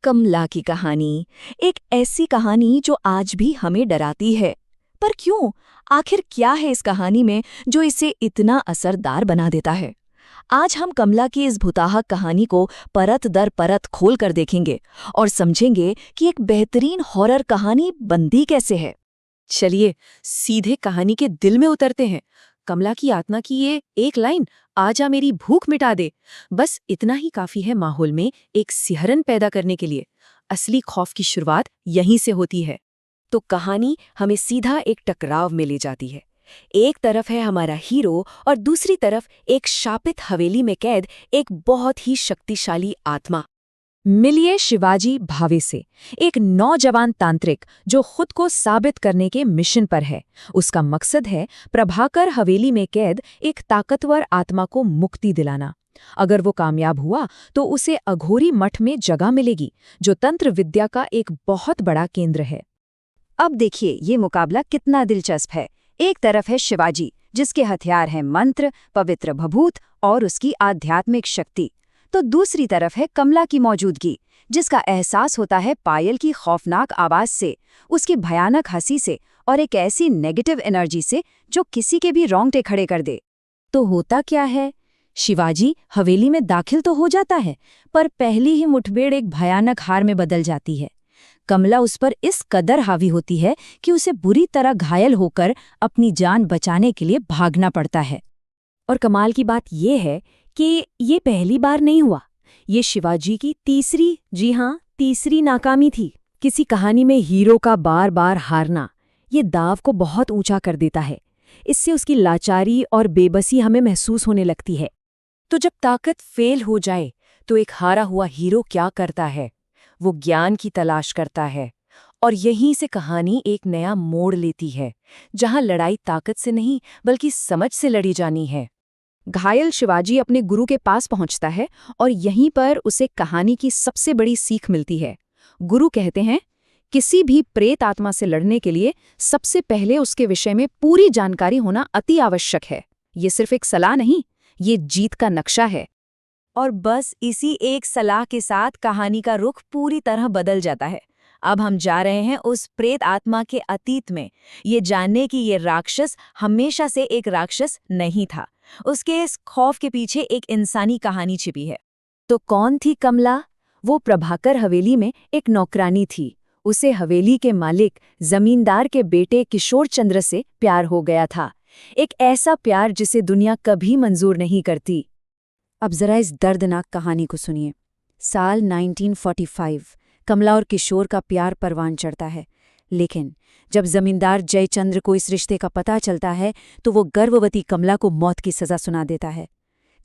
कमला की कहानी, एक ऐसी कहानी जो आज भी हमें डराती है। पर क्यों? आखिर क्या है इस कहानी में जो इसे इतना असरदार बना देता है? आज हम कमला की इस भुताहक कहानी को परत दर परत खोल कर देखेंगे और समझेंगे कि एक बेहतरीन हॉरर कहानी बनती कैसे है। चलिए सीधे कहानी के दिल में उतरते हैं। कमला की आत्मा की ये एक लाइन, आजा मेरी भूख मिटा दे, बस इतना ही काफी है माहौल में एक सिहरन पैदा करने के लिए। असली खौफ की शुरुआत यहीं से होती है। तो कहानी हमें सीधा एक टकराव में ले जाती है। एक तरफ है हमारा हीरो और दूसरी तरफ एक शापित हवेली में कैद एक बहुत ही शक्तिशाली आत्मा। मिलिए शिवाजी भावे से, एक नौजवान तांत्रिक जो खुद को साबित करने के मिशन पर है। उसका मकसद है प्रभाकर हवेली में कैद एक ताकतवर आत्मा को मुक्ति दिलाना। अगर वो कामयाब हुआ तो उसे अघोरी मठ में जगह मिलेगी, जो तंत्र विद्या का एक बहुत बड़ा केंद्र है। अब देखिए ये मुकाबला कितना दिलचस्प है। एक तरफ है शिवाजी, जिसके हथियार हैं मंत्र, पवित्र भभूत और उसकी आध्यात्मिक शक्ति। तो दूसरी तरफ है कमला की मौजूदगी, जिसका एहसास होता है पायल की खौफनाक आवाज से, उसकी भयानक हंसी से और एक ऐसी नेगेटिव एनर्जी से जो किसी के भी रोंगटे खड़े कर दे। तो होता क्या है? शिवाजी हवेली में दाखिल तो हो जाता है, पर पहली ही मुठभेड़ एक भयानक हार में बदल जाती है। कमला उस पर इस कदर हावी होती है कि उसे बुरी तरह घायल होकर अपनी जान बचाने के लिए भागना पड़ता है। और कमाल की बात यह है कि ये पहली बार नहीं हुआ। ये शिवाजी की तीसरी नाकामी थी। किसी कहानी में हीरो का बार बार हारना ये दाव को बहुत ऊंचा कर देता है। इससे उसकी लाचारी और बेबसी हमें महसूस होने लगती है। तो जब ताकत फेल हो जाए तो एक हारा हुआ हीरो क्या करता है? वो ज्ञान की तलाश करता है। और यहीं से कहानी एक नया मोड़ लेती है, जहां लड़ाई ताकत से नहीं बल्कि समझ से लड़ी जानी है। घायल शिवाजी अपने गुरु के पास पहुंचता है और यहीं पर उसे कहानी की सबसे बड़ी सीख मिलती है। गुरु कहते हैं, किसी भी प्रेत आत्मा से लड़ने के लिए सबसे पहले उसके विषय में पूरी जानकारी होना अति आवश्यक है। ये सिर्फ एक सलाह नहीं, ये जीत का नक्शा है। और बस इसी एक सलाह के साथ कहानी का रुख पूरी तरह बदल जाता है। अब हम जा रहे हैं उस प्रेत आत्मा के अतीत में, ये जानने कि ये राक्षस हमेशा से एक राक्षस नहीं था। उसके इस खौफ के पीछे एक इंसानी कहानी छिपी है। तो कौन थी कमला? वो प्रभाकर हवेली में एक नौकरानी थी। उसे हवेली के मालिक जमींदार के बेटे किशोर चंद्र से प्यार हो गया था। एक ऐसा प्यार जिसे दुनिया कभी मंजूर नहीं करती। अब जरा इस दर्दनाक कहानी को सुनिए। साल 1945 कमला और किशोर का प्यार परवान चढ़ता है। लेकिन जब जमींदार जयचंद्र को इस रिश्ते का पता चलता है तो वो गर्भवती कमला को मौत की सजा सुना देता है।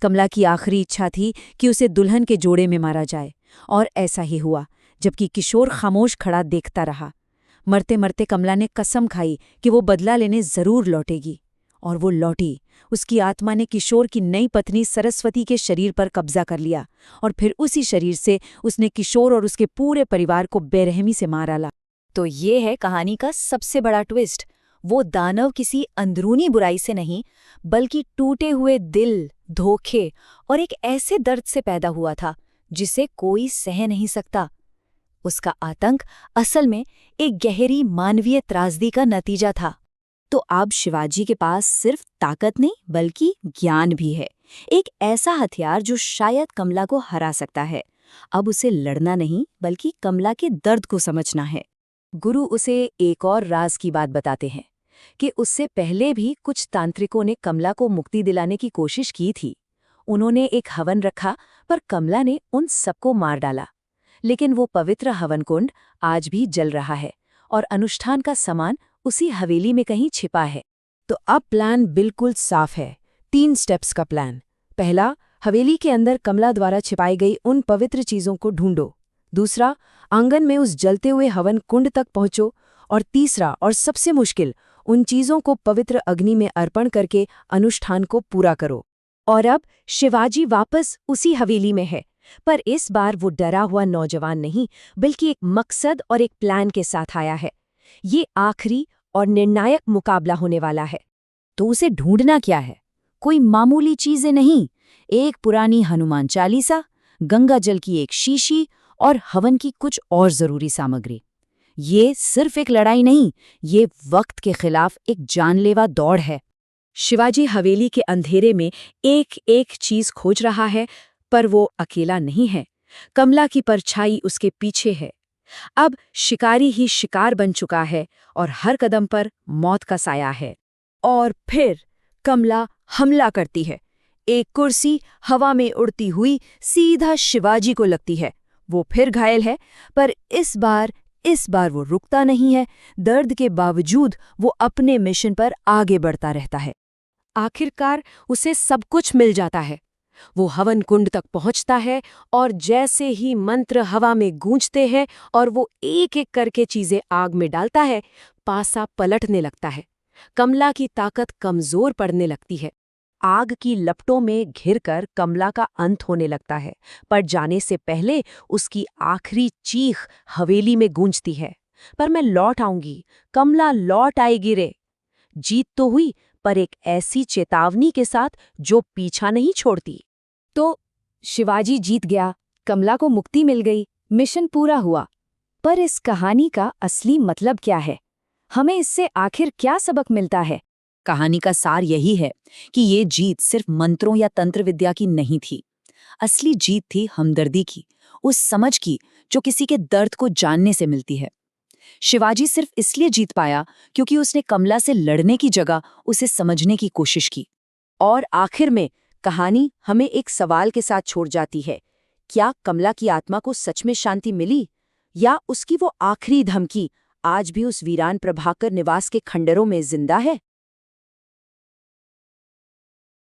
कमला की आखिरी इच्छा थी कि उसे दुल्हन के जोड़े में मारा जाए, और ऐसा ही हुआ, जबकि किशोर खामोश खड़ा देखता रहा। मरते मरते कमला ने कसम खाई कि वो बदला लेने जरूर लौटेगी, और वो लौटी। उसकी आत्मा ने किशोर की नई पत्नी सरस्वती के शरीर पर कब्जा कर लिया, और फिर उसी शरीर से उसने किशोर और उसके पूरे परिवार को बेरहमी से मार डाला। तो ये है कहानी का सबसे बड़ा ट्विस्ट। वो दानव किसी अंदरूनी बुराई से नहीं, बल्कि टूटे हुए दिल, धोखे और एक ऐसे दर्द से पैदा हुआ था जिसे कोई सह नहीं सकता। उसका आतंक असल में एक गहरी मानवीय त्रासदी का नतीजा था। तो अब शिवाजी के पास सिर्फ ताकत नहीं बल्कि ज्ञान भी है, एक ऐसा हथियार जो शायद कमला को हरा सकता है। अब उसे लड़ना नहीं बल्कि कमला के दर्द को समझना है। गुरु उसे एक और राज की बात बताते हैं कि उससे पहले भी कुछ तांत्रिकों ने कमला को मुक्ति दिलाने की कोशिश की थी। उन्होंने एक हवन रखा, पर कमला ने उन सबको मार डाला। लेकिन वो पवित्र हवन कुंड आज भी जल रहा है, और अनुष्ठान का सामान उसी हवेली में कहीं छिपा है। तो अब प्लान बिल्कुल साफ है। 3 स्टेप्स का प्लान। पहला, हवेली के अंदर कमला द्वारा छिपाई गई उन पवित्र चीजों को ढूंढो। दूसरा, आंगन में उस जलते हुए हवन कुंड तक पहुंचो। और तीसरा और सबसे मुश्किल, उन चीजों को पवित्र अग्नि में अर्पण करके अनुष्ठान को पूरा करो। और अब शिवाजी वापस उसी हवेली में है, पर इस बार वो डरा हुआ नौजवान नहीं, बल्कि एक मकसद और एक प्लान के साथ आया है। ये आखिरी और निर्णायक मुकाबला होने वाला है। तो उसे ढूंढना क्या है? कोई मामूली चीजें नहीं, एक पुरानी हनुमान चालीसा, गंगा जल की एक शीशी और हवन की कुछ और जरूरी सामग्री। ये सिर्फ एक लड़ाई नहीं, ये वक्त के खिलाफ एक जानलेवा दौड़ है। शिवाजी हवेली के अंधेरे में एक एक चीज खोज रहा है, पर वो अकेला नहीं है। कमला की परछाई उसके पीछे है। अब शिकारी ही शिकार बन चुका है और हर कदम पर मौत का साया है। और फिर कमला हमला करती है। एक कुर्सी हवा में उड़ती हुई सीधा शिवाजी को लगती है। वो फिर घायल है, पर इस बार वो रुकता नहीं है। दर्द के बावजूद वो अपने मिशन पर आगे बढ़ता रहता है। आखिरकार उसे सब कुछ मिल जाता है। वो हवन कुंड तक पहुंचता है और जैसे ही मंत्र हवा में गूंजते हैं और वो एक एक करके चीजें आग में डालता है, पासा पलटने लगता है। कमला की ताकत कमजोर पड़ने लगती है। आग की लपटों में घिरकर कमला का अंत होने लगता है, पर जाने से पहले उसकी आखिरी चीख हवेली में गूंजती है, पर मैं लौट आऊंगी, कमला लौट आएगी रे। जीत तो हुई, पर एक ऐसी चेतावनी के साथ जो पीछा नहीं छोड़ती। तो शिवाजी जीत गया, कमला को मुक्ति मिल गई, मिशन पूरा हुआ। पर इस कहानी का असली मतलब क्या है? हमें इससे आखिर क्या सबक मिलता है? कहानी का सार यही है कि ये जीत सिर्फ मंत्रों या तंत्र विद्या की नहीं थी। असली जीत थी हमदर्दी की, उस समझ की जो किसी के दर्द को जानने से मिलती है। शिवाजी सिर्फ इसलिए जीत पाया क्योंकि उसने कमला से लड़ने की जगह उसे समझने की कोशिश की। और आखिर में कहानी हमें एक सवाल के साथ छोड़ जाती है। क्या कमला की आत्मा को सच में शांति मिली, या उसकी वो आखिरी धमकी आज भी उस वीरान प्रभाकर निवास के खंडरों में जिंदा है?